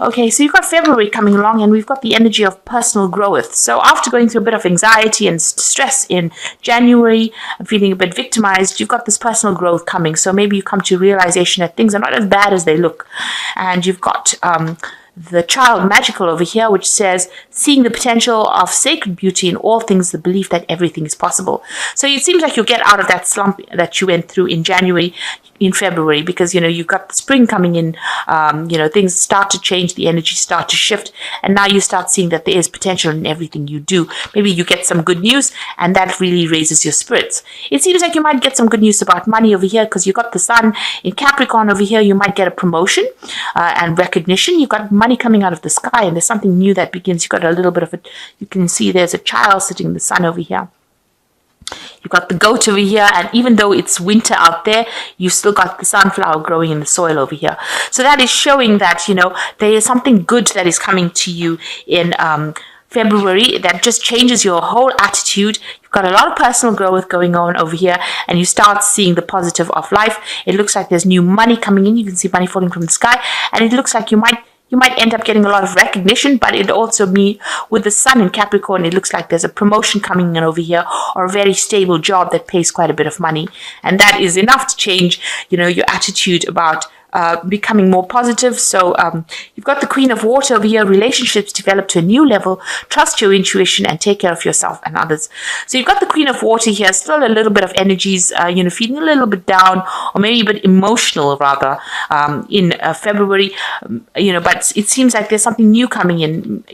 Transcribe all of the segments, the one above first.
Okay, so you've got February coming along, and we've got the energy of personal growth. So after going through a bit of anxiety and stress in January, and feeling a bit victimized, you've got this personal growth coming. So maybe you come to realization that things are not as bad as they look. And you've got the child magical over here, which says seeing the potential of sacred beauty in all things, the belief that everything is possible. So it seems like you'll get out of that slump that you went through in January, in February, because you've got the spring coming in. Things start to change, the energy start to shift, and now you start seeing that there is potential in everything you do. Maybe you get some good news, and that really raises your spirits. It seems like you might get some good news about money over here, because you've got the sun in Capricorn over here. You might get a promotion and recognition. You've got money coming out of the sky, and there's something new that begins. You've got a little bit of it. You can see there's a child sitting in the sun over here. You've got the goat over here, and even though it's winter out there, you've still got the sunflower growing in the soil over here. So that is showing that, there is something good that is coming to you in February that just changes your whole attitude. You've got a lot of personal growth going on over here, and you start seeing the positive of life. It looks like there's new money coming in. You can see money falling from the sky, and it looks like you might end up getting a lot of recognition, but it also with the sun in Capricorn, it looks like there's a promotion coming in over here, or a very stable job that pays quite a bit of money. And that is enough to change, your attitude about becoming more positive. So you've got the Queen of Water over here. Relationships develop to a new level. Trust your intuition and take care of yourself and others. So you've got the Queen of Water here. Still a little bit of energies, feeling a little bit down, or maybe a bit emotional rather, in February. But it seems like there's something new coming in,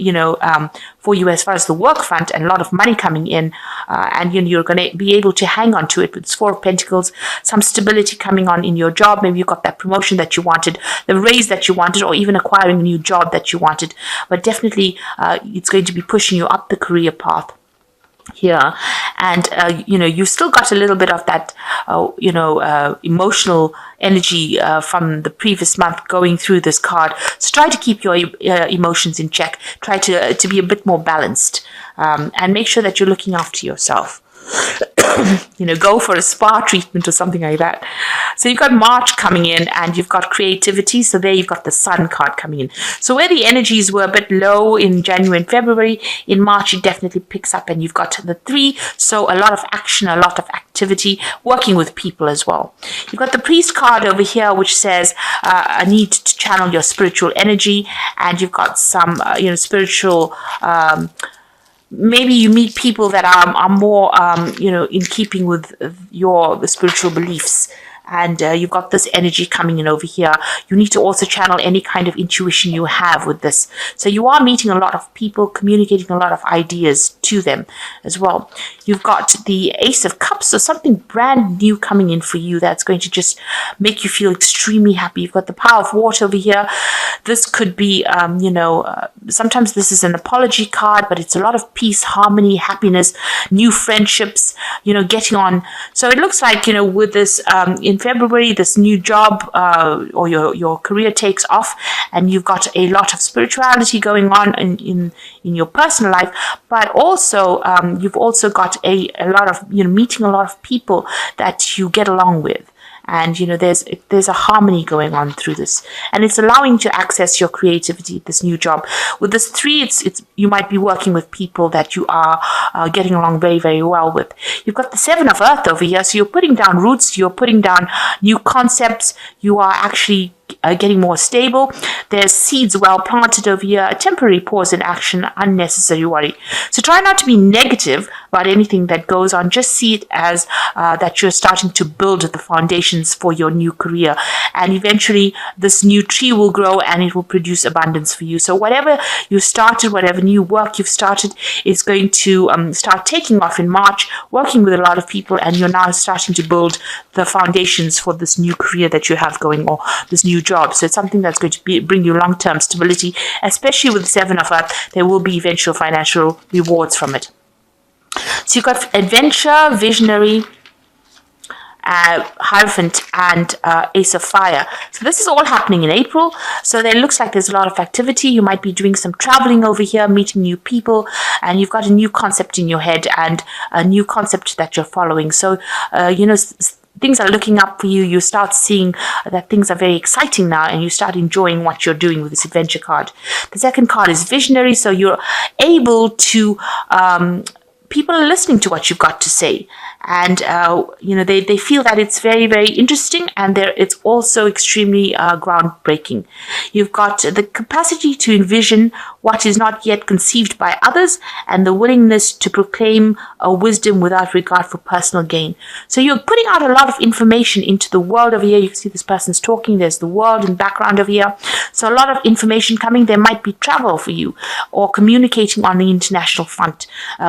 for you as far as the work front, and a lot of money coming in, and you're going to be able to hang on to it with 4 of Pentacles. Some stability coming on in your job. Maybe you got that promotion that you wanted, the raise that you wanted, or even acquiring a new job that you wanted. But definitely it's going to be pushing you up the career path here. And you've still got a little bit of that emotional energy from the previous month going through this card. So try to keep your emotions in check. Try to be a bit more balanced, and make sure that you're looking after yourself. Go for a spa treatment or something like that. So you've got March coming in, and you've got creativity. So there you've got the Sun card coming in. So where the energies were a bit low in January and February, in March it definitely picks up, and you've got the 3. So a lot of action, a lot of activity, working with people as well. You've got the Priest card over here, which says a need to channel your spiritual energy, and you've got some spiritual maybe you meet people that are more, in keeping with the spiritual beliefs. And you've got this energy coming in over here. You need to also channel any kind of intuition you have with this. So you are meeting a lot of people, communicating a lot of ideas to them as well. You've got the Ace of Cups, so something brand new coming in for you that's going to just make you feel extremely happy. You've got the Power of Water over here. This could be, sometimes this is an apology card, but it's a lot of peace, harmony, happiness, new friendships, getting on. So it looks like, with this, in February, this new job or your career takes off, and you've got a lot of spirituality going on in your personal life, but also you've also got a lot of meeting a lot of people that you get along with. And there's a harmony going on through this, and it's allowing you to access your creativity. This new job with this 3, it's you might be working with people that you are getting along very, very well with. You've got the 7 of Earth over here, so you're putting down roots, you're putting down new concepts. You are actually getting more stable. There's seeds well planted over here. A temporary pause in action, unnecessary worry. So try not to be negative about anything that goes on. Just see it as that you're starting to build the foundations for your new career, and eventually this new tree will grow and it will produce abundance for you. So whatever you started, whatever new work you've started, is going to start taking off in March, working with a lot of people, and you're now starting to build the foundations for this new career that you have going, or this new job. So it's something that's going to bring you long-term stability, especially with the 7 of Earth. There will be eventual financial rewards from it. So you've got Adventure, Visionary, Hierophant, and Ace of Fire. So this is all happening in April. So there looks like there's a lot of activity. You might be doing some traveling over here, meeting new people, and you've got a new concept in your head and a new concept that you're following. So, things are looking up for you. You start seeing that things are very exciting now, and you start enjoying what you're doing with this adventure card. The second card is visionary, so you're able to people are listening to what you've got to say, and they feel that it's very, very interesting, and it's also extremely groundbreaking. You've got the capacity to envision what is not yet conceived by others, and the willingness to proclaim a wisdom without regard for personal gain. So you're putting out a lot of information into the world over here. You can see this person's talking. There's the world in the background over here. So a lot of information coming. There might be travel for you, or communicating on the international front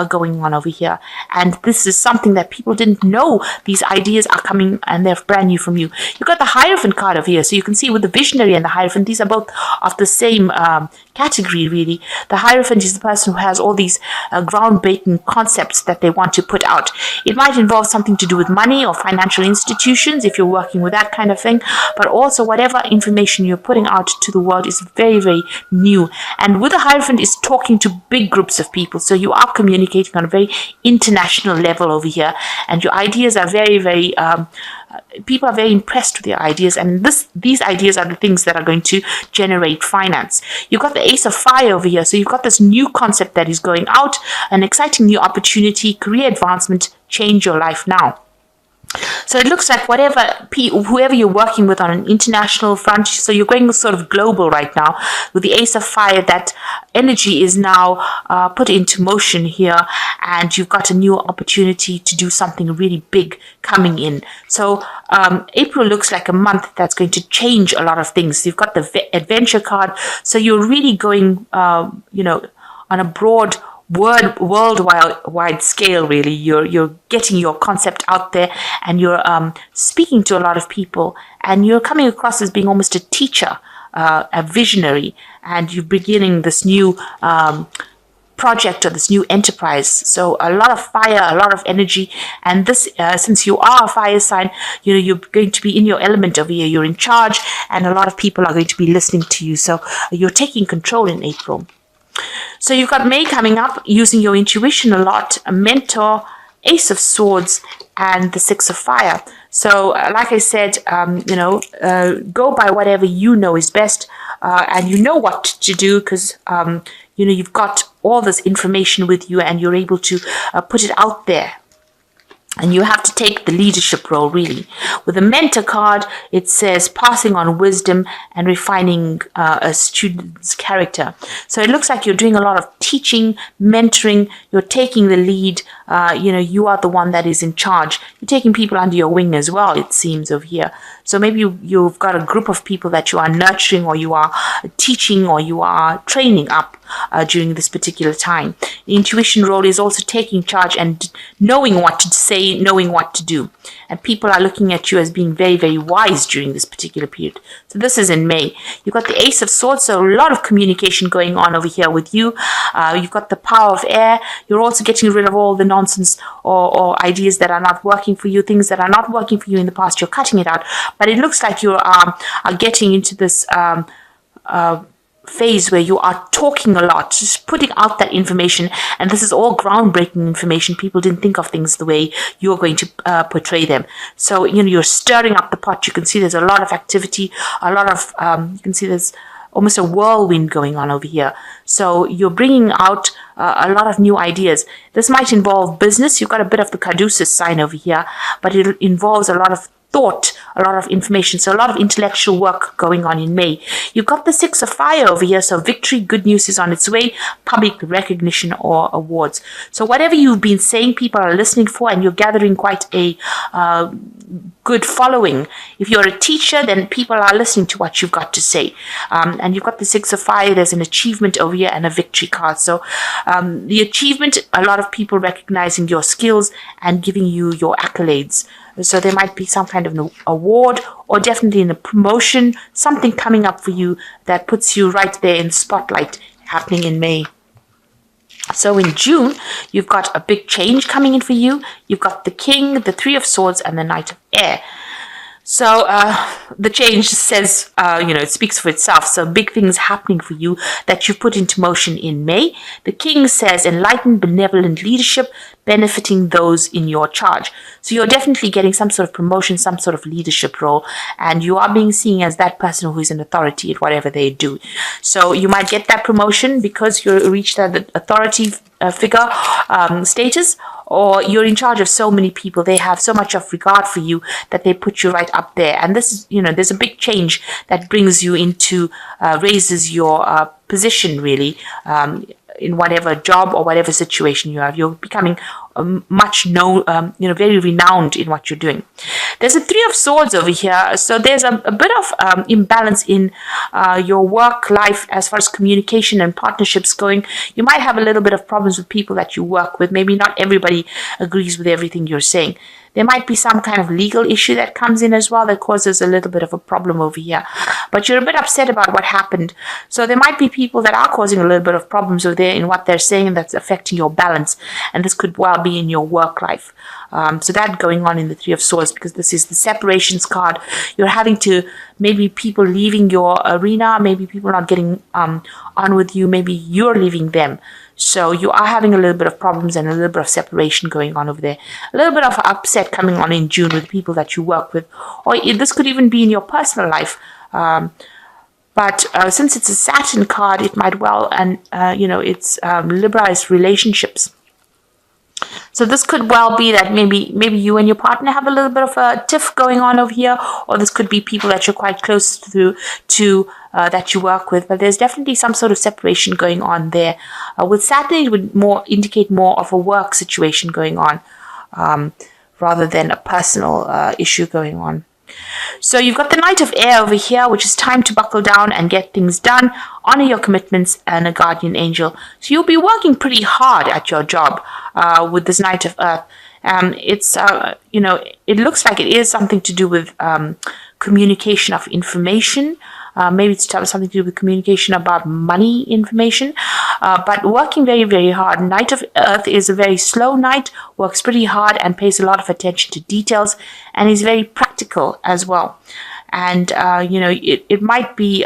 going on over here. And this is something that people didn't know. These ideas are coming, and they're brand new from you. You've got the Hierophant card over here. So you can see with the Visionary and the Hierophant, these are both of the same category, really. The Hierophant is the person who has all these groundbreaking concepts that they want to put out. It might involve something to do with money or financial institutions if you're working with that kind of thing, but also whatever information you're putting out to the world is very, very new. And with the Hierophant is talking to big groups of people, so you are communicating on a very international level over here, and your ideas are very, very people are very impressed with your ideas, and these ideas are the things that are going to generate finance. You've got the Ace of Fire over here, so you've got this new concept that is going out, an exciting new opportunity, career advancement, change your life now. So it looks like whoever you're working with on an international front, so you're going sort of global right now with the Ace of Fire. That energy is now put into motion here, and you've got a new opportunity to do something really big coming in. So April looks like a month that's going to change a lot of things. You've got the adventure card, so you're really going, on a broad worldwide scale, really. You're getting your concept out there, and you're speaking to a lot of people, and you're coming across as being almost a teacher, a visionary, and you're beginning this new project or this new enterprise. So a lot of fire, a lot of energy, and this since you are a fire sign, you're going to be in your element over here. You're in charge, and a lot of people are going to be listening to you. So you're taking control in April. So you've got May coming up, using your intuition a lot, a mentor, Ace of Swords, and the Six of Fire. So like I said, go by whatever you know is best, and you know what to do, because you've got all this information with you, and you're able to put it out there. And you have to take the leadership role, really. With the Mentor card, it says passing on wisdom and refining a student's character. So it looks like you're doing a lot of teaching, mentoring. You're taking the lead. You are the one that is in charge. You're taking people under your wing as well, it seems, over here. So maybe you've got a group of people that you are nurturing, or you are teaching, or you are training up during this particular time. The intuition role is also taking charge and knowing what to say, knowing what to do. And people are looking at you as being very, very wise during this particular period. So this is in May. You've got the Ace of Swords, so a lot of communication going on over here with you. You've got the Power of Air. You're also getting rid of all the nonsense or ideas that are not working for you, things that are not working for you in the past. You're cutting it out. But it looks like you are getting into this phase where you are talking a lot, just putting out that information, and this is all groundbreaking information. People didn't think of things the way you're going to portray them. So you're stirring up the pot. You can see there's a lot of activity, a lot of you can see there's almost a whirlwind going on over here. So you're bringing out a lot of new ideas. This might involve business. You've got a bit of the Caduceus sign over here, but it involves a lot of thought, a lot of information, so a lot of intellectual work going on in May. You've got the Six of Fire over here, so victory, good news is on its way, public recognition or awards. So whatever you've been saying, people are listening for, and you're gathering quite a good following. If you're a teacher, then people are listening to what you've got to say. And you've got the Six of Fire, there's an achievement over here and a victory card. So the achievement, a lot of people recognizing your skills and giving you your accolades. So there might be some kind of an award, or definitely in a promotion, something coming up for you that puts you right there in the spotlight happening in May. So in June, you've got a big change coming in for you. You've got the King, the Three of Swords, and the Knight of Air. So the change says, it speaks for itself. So big things happening for you that you put into motion in May. The king says enlightened, benevolent leadership benefiting those in your charge. So you're definitely getting some sort of promotion, some sort of leadership role, and you are being seen as that person who is an authority at whatever they do. So you might get that promotion because you reached that authority figure status, or you're in charge of so many people. They have so much of regard for you that they put you right up there. And this is, there's a big change that brings you into, raises your position really, in whatever job or whatever situation you have. You're becoming much known, very renowned in what you're doing. There's a Three of Swords over here. So there's a bit of imbalance in your work life as far as communication and partnerships going. You might have a little bit of problems with people that you work with. Maybe not everybody agrees with everything you're saying. There might be some kind of legal issue that comes in as well that causes a little bit of a problem over here. But you're a bit upset about what happened. So there might be people that are causing a little bit of problems over there in what they're saying that's affecting your balance. And this could well be in your work life. So that going on in the Three of Swords, because this is the separations card. You're having to, maybe people leaving your arena, maybe people not getting on with you, maybe you're leaving them. So you are having a little bit of problems and a little bit of separation going on over there. A little bit of upset coming on in June with people that you work with. Or this could even be in your personal life. But since it's a Saturn card, it might well, and it's liberalized relationships. So this could well be that maybe you and your partner have a little bit of a tiff going on over here, or this could be people that you're quite close to that you work with. But there's definitely some sort of separation going on there. With Saturn, it would more indicate more of a work situation going on, rather than a personal issue going on. So you've got the Knight of Air over here, which is time to buckle down and get things done, honor your commitments, and a guardian angel. So you'll be working pretty hard at your job with this Knight of Earth. It's, it looks like it is something to do with communication of information. Maybe it's something to do with communication about money information, but working very, very hard. Knight of Earth is a very slow knight, works pretty hard and pays a lot of attention to details, and is very practical as well. And, it might be,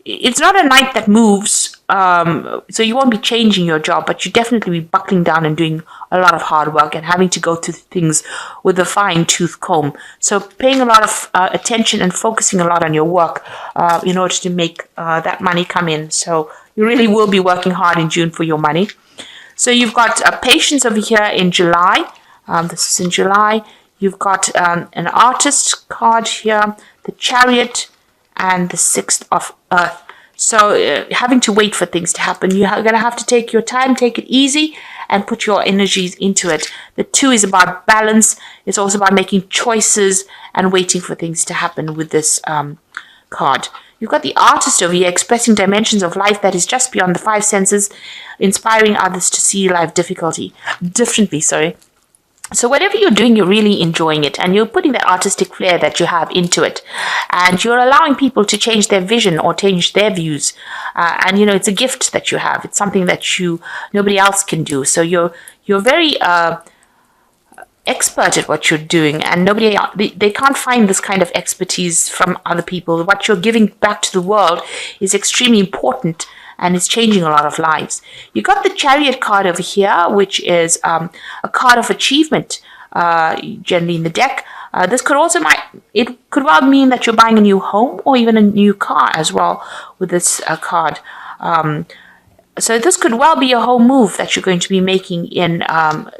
it's not a knight that moves, so you won't be changing your job, but you definitely be buckling down and doing a lot of hard work and having to go through things with a fine-tooth comb. So paying a lot of attention and focusing a lot on your work in order to make that money come in. So you really will be working hard in June for your money. So you've got patience over here in July. This is in July. You've got an artist card here, the Chariot, and the Sixth of Earth. So having to wait for things to happen. You're going to have to take your time, take it easy, and put your energies into it. The Two is about balance. It's also about making choices and waiting for things to happen with this card. You've got the Artist over here, expressing dimensions of life that is just beyond the five senses, inspiring others to see life differently. So whatever you're doing, you're really enjoying it, and you're putting that artistic flair that you have into it, and you're allowing people to change their vision or change their views. And it's a gift that you have. It's something that nobody else can do. So you're very expert at what you're doing, and they can't find this kind of expertise from other people. What you're giving back to the world is extremely important, and it's changing a lot of lives. You got the Chariot card over here, which is a card of achievement, generally in the deck. This could also it could well mean that you're buying a new home or even a new car as well with this card. So this could well be a home move that you're going to be making in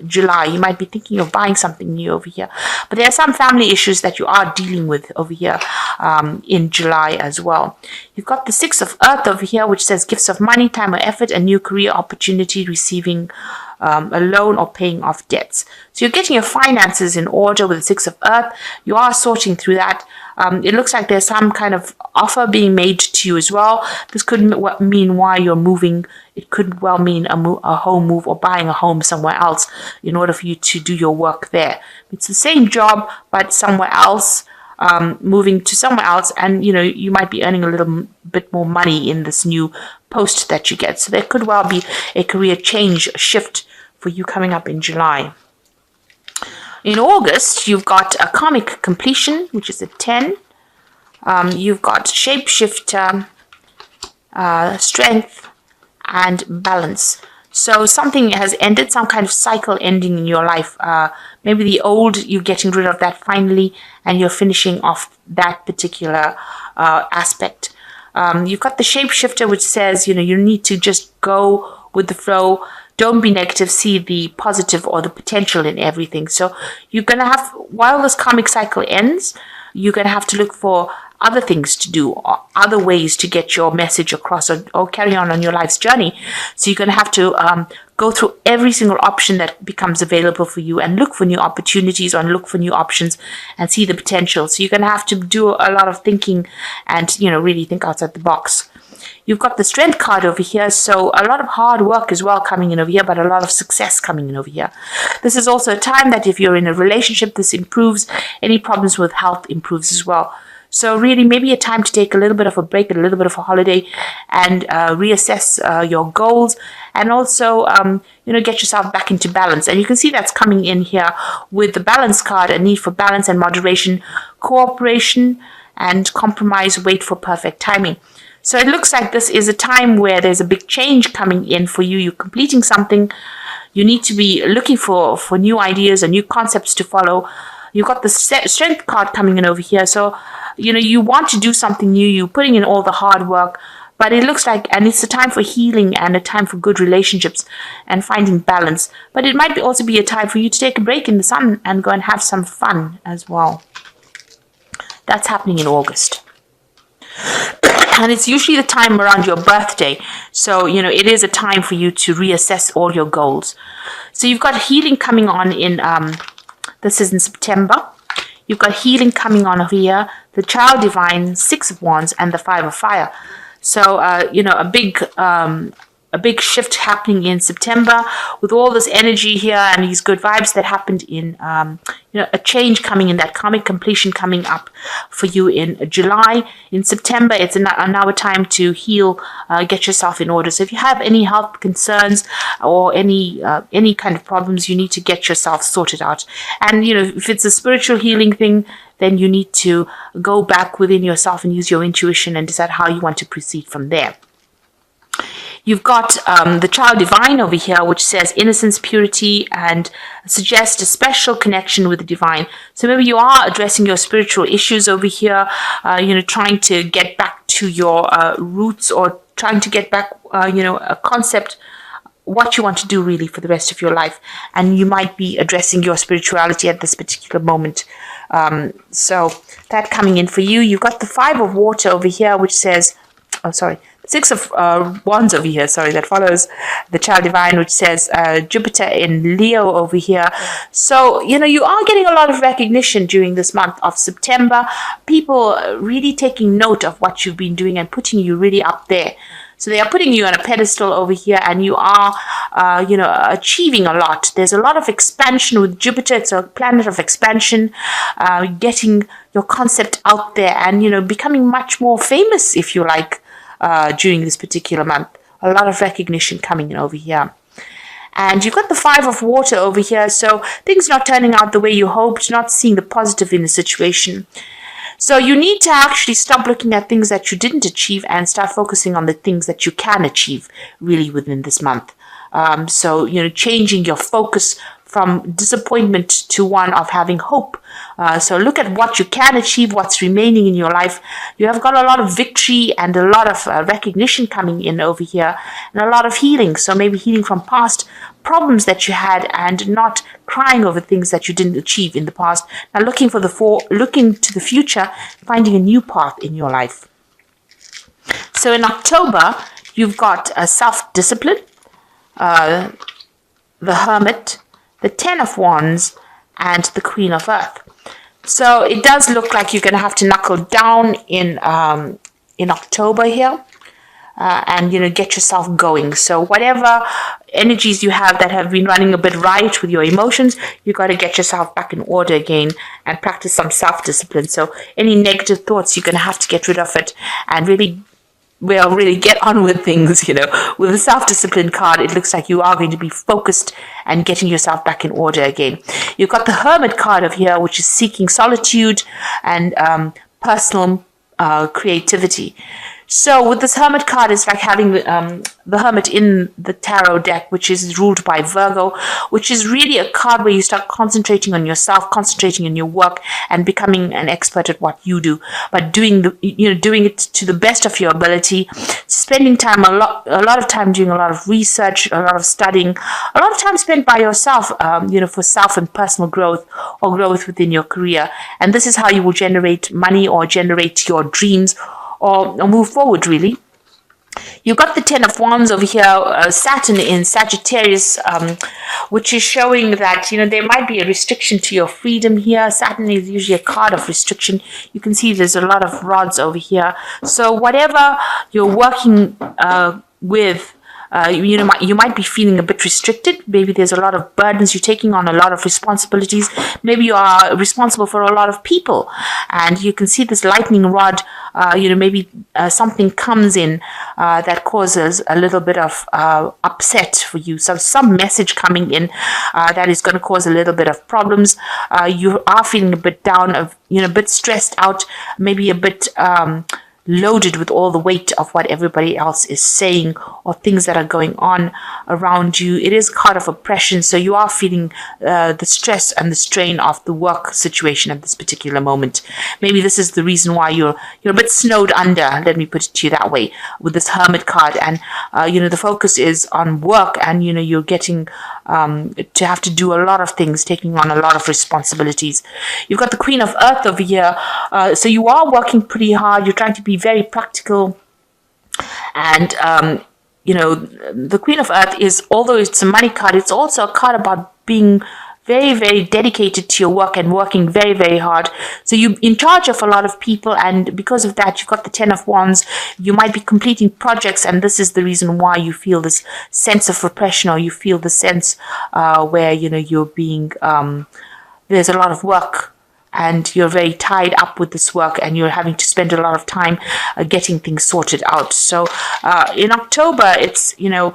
July. You might be thinking of buying something new over here. But there are some family issues that you are dealing with over here in July as well. You've got the Six of Earth over here, which says gifts of money, time or effort, a new career opportunity, receiving a loan or paying off debts. So you're getting your finances in order with the Six of Earth. You are sorting through that. It looks like there's some kind of offer being made to you as well. This could mean why you're moving. It could well mean a home move or buying a home somewhere else in order for you to do your work there. It's the same job, but somewhere else, moving to somewhere else, and you might be earning a little bit more money in this new post that you get. So there could well be a career change, a shift for you coming up in July. In August, you've got a karmic completion, which is a 10. You've got shapeshifter, strength, and balance. So something has ended, some kind of cycle ending in your life. Maybe the old, you're getting rid of that finally, and you're finishing off that particular aspect. You've got the shapeshifter, which says, you need to just go with the flow. Don't be negative, see the positive or the potential in everything. So you're going to have, while this karmic cycle ends, you're going to have to look for other things to do, or other ways to get your message across, or carry on your life's journey. So you're going to have to go through every single option that becomes available for you and look for new opportunities, or look for new options and see the potential. So you're going to have to do a lot of thinking and, really think outside the box. You've got the strength card over here, so a lot of hard work as well coming in over here, but a lot of success coming in over here. This is also a time that if you're in a relationship, this improves. Any problems with health improves as well. So really maybe a time to take a little bit of a break, a little bit of a holiday, and reassess your goals, and also, get yourself back into balance. And you can see that's coming in here with the balance card, a need for balance and moderation, cooperation and compromise, wait for perfect timing. So it looks like this is a time where there's a big change coming in for you. You're completing something. You need to be looking for new ideas and new concepts to follow. You've got the strength card coming in over here. So, you want to do something new. You're putting in all the hard work. But it looks like, and it's a time for healing and a time for good relationships and finding balance. But it might also be a time for you to take a break in the sun and go and have some fun as well. That's happening in August. And it's usually the time around your birthday. So, it is a time for you to reassess all your goals. So you've got healing coming on in, this is in September. You've got healing coming on over here, the Child Divine, 6 of Wands, and the 5 of Fire. So, a big shift happening in September with all this energy here and these good vibes that happened in, a change coming in, that karmic completion coming up for you in July. In September, it's now a time to heal, get yourself in order. So if you have any health concerns or any kind of problems, you need to get yourself sorted out. And, if it's a spiritual healing thing, then you need to go back within yourself and use your intuition and decide how you want to proceed from there. You've got the Child Divine over here, which says innocence, purity, and suggests a special connection with the divine. So maybe you are addressing your spiritual issues over here, trying to get back to your roots, or trying to get back, a concept, what you want to do really for the rest of your life. And you might be addressing your spirituality at this particular moment. So that coming in for you. You've got the 5 of Water over here, which says, 6 of Wands over here, that follows the Child Divine, which says Jupiter in Leo over here. So, you are getting a lot of recognition during this month of September. People really taking note of what you've been doing and putting you really up there. So they are putting you on a pedestal over here, and you are, achieving a lot. There's a lot of expansion with Jupiter. It's a planet of expansion, getting your concept out there and, becoming much more famous, if you like. During this particular month, a lot of recognition coming in over here. And you've got the 5 of Water over here, so things not turning out the way you hoped, not seeing the positive in the situation. So you need to actually stop looking at things that you didn't achieve and start focusing on the things that you can achieve really within this month. So, changing your focus from disappointment to one of having hope. So look at what you can achieve, what's remaining in your life. You have got a lot of victory and a lot of recognition coming in over here, and a lot of healing. So maybe healing from past problems that you had and not crying over things that you didn't achieve in the past. Now looking to the future, finding a new path in your life. So in October, you've got self-discipline, the Hermit, the 10 of Wands, and the Queen of Earth. So it does look like you're going to have to knuckle down in October here, and get yourself going. So whatever energies you have that have been running a bit riot with your emotions, you got to get yourself back in order again and practice some self-discipline. So any negative thoughts, you're going to have to get rid of it and really well, really get on with things, With the self-discipline card, it looks like you are going to be focused and getting yourself back in order again. You've got the Hermit card over here, which is seeking solitude and personal creativity. So with this Hermit card, it's like having the Hermit in the tarot deck, which is ruled by Virgo, which is really a card where you start concentrating on yourself, concentrating on your work, and becoming an expert at what you do. But doing it to the best of your ability, spending time a lot of time doing a lot of research, a lot of studying, a lot of time spent by yourself, for self and personal growth or growth within your career. And this is how you will generate money or generate your dreams or move forward, really. You've got the Ten of Wands over here, Saturn in Sagittarius, which is showing that, there might be a restriction to your freedom here. Saturn is usually a card of restriction. You can see there's a lot of rods over here. So whatever you're working with, you might be feeling a bit restricted. Maybe there's a lot of burdens. You're taking on a lot of responsibilities. Maybe you are responsible for a lot of people. And you can see this lightning rod, maybe something comes in that causes a little bit of upset for you. So some message coming in that is going to cause a little bit of problems. You are feeling a bit down, a bit stressed out, maybe a bit loaded with all the weight of what everybody else is saying or things that are going on around you. It is a card of oppression, so you are feeling the stress and the strain of the work situation at this particular moment. Maybe this is the reason why you're a bit snowed under, let me put it to you that way, with this Hermit card. And the focus is on work, and you're getting to have to do a lot of things, taking on a lot of responsibilities. You've got the Queen of Earth over here, so you are working pretty hard. You're trying to be very practical, and the Queen of Earth is, although it's a money card, it's also a card about being very, very dedicated to your work and working very, very hard. So you're in charge of a lot of people, and because of that, you've got the Ten of Wands. You might be completing projects, and this is the reason why you feel this sense of repression, or you feel the sense where you're being there's a lot of work, and you're very tied up with this work, and you're having to spend a lot of time getting things sorted out. So in October, it's a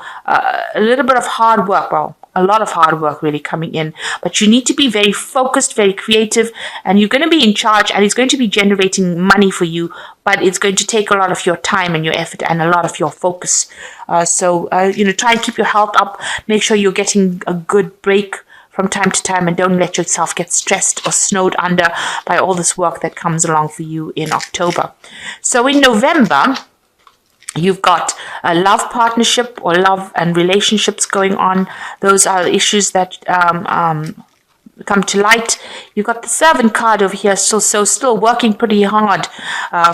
little bit of hard work. Well, a lot of hard work really coming in, but you need to be very focused, very creative, and you're going to be in charge, and it's going to be generating money for you, but it's going to take a lot of your time and your effort and a lot of your focus. So try and keep your health up. Make sure you're getting a good break from time to time, and don't let yourself get stressed or snowed under by all this work that comes along for you in October. So in November, you've got a love partnership or love and relationships going on. Those are issues that come to light. You've got the Servant card over here, so still working pretty hard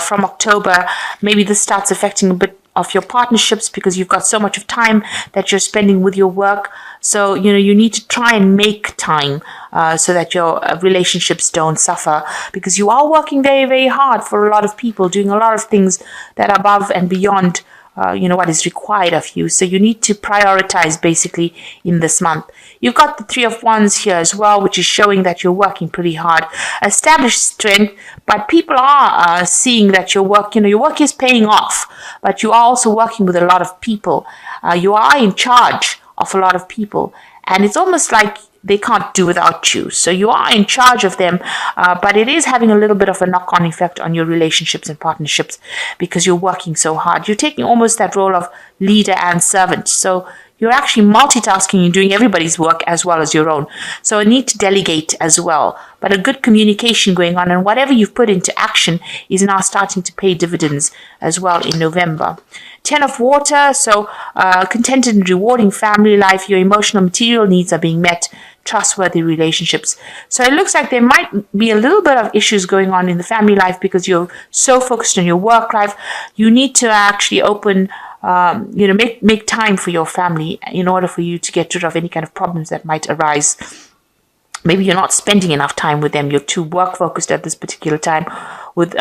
from October. Maybe this starts affecting a bit of your partnerships because you've got so much of time that you're spending with your work. So, you need to try and make time so that your relationships don't suffer, because you are working very, very hard for a lot of people, doing a lot of things that are above and beyond what is required of you. So you need to prioritize basically in this month. You've got the Three of Wands here as well, which is showing that you're working pretty hard. Established strength, but people are seeing that your work is paying off, but you are also working with a lot of people. You are in charge of a lot of people, and it's almost like they can't do without you. So you are in charge of them, but it is having a little bit of a knock-on effect on your relationships and partnerships because you're working so hard. You're taking almost that role of leader and servant. So you're actually multitasking and doing everybody's work as well as your own. So a need to delegate as well, but a good communication going on, and whatever you've put into action is now starting to pay dividends as well in November. 10 of Water, so contented and rewarding family life. Your emotional material needs are being met. Trustworthy relationships. So it looks like there might be a little bit of issues going on in the family life because you're so focused on your work life. You need to actually open, make time for your family in order for you to get rid of any kind of problems that might arise. Maybe you're not spending enough time with them. You're too work focused at this particular time with,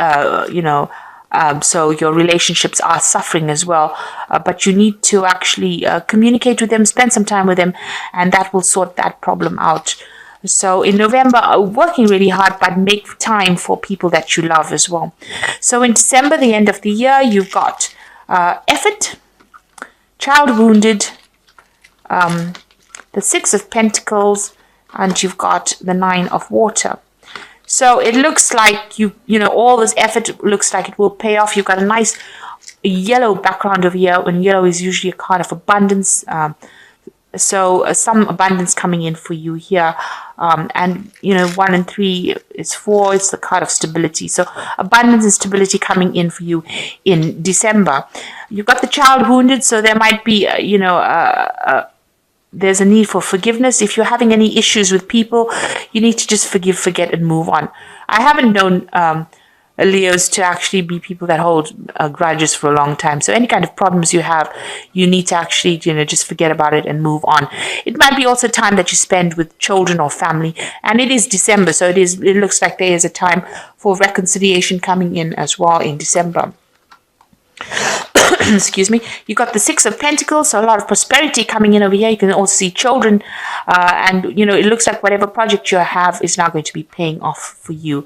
so your relationships are suffering as well. But you need to actually communicate with them, spend some time with them, and that will sort that problem out. So in November, working really hard, but make time for people that you love as well. So in December, the end of the year, you've got effort, child wounded, the Six of Pentacles, and you've got the Nine of Water. So it looks like all this effort looks like it will pay off. You've got a nice yellow background over here, and yellow is usually a card of abundance. So some abundance coming in for you here. And 1 and 3 is 4. It's the card of stability. So abundance and stability coming in for you in December. You've got the child wounded, so there might be, there's a need for forgiveness. If you're having any issues with people, you need to just forgive, forget, and move on. I haven't known Leos to actually be people that hold grudges for a long time. So any kind of problems you have, you need to actually, just forget about it and move on. It might be also time that you spend with children or family. And it is December, so it looks like there is a time for reconciliation coming in as well in December. Excuse me. You got the Six of Pentacles, so a lot of prosperity coming in over here. You can also see children, and it looks like whatever project you have is now going to be paying off for you.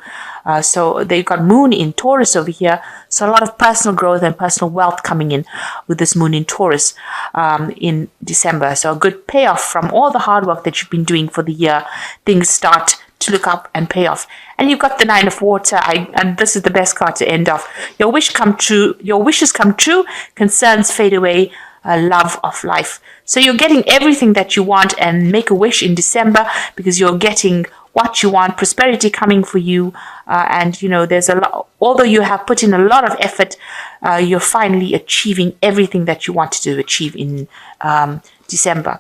So they've got Moon in Taurus over here, so a lot of personal growth and personal wealth coming in with this Moon in Taurus in December. So a good payoff from all the hard work that you've been doing for the year. Things start to look up and pay off. And you've got the Nine of Water, and this is the best card to end off. Your wishes come true, concerns fade away, love of life. So you're getting everything that you want, and make a wish in December because you're getting what you want, prosperity coming for you, and there's a lot. Although you have put in a lot of effort, you're finally achieving everything that you wanted to achieve in December.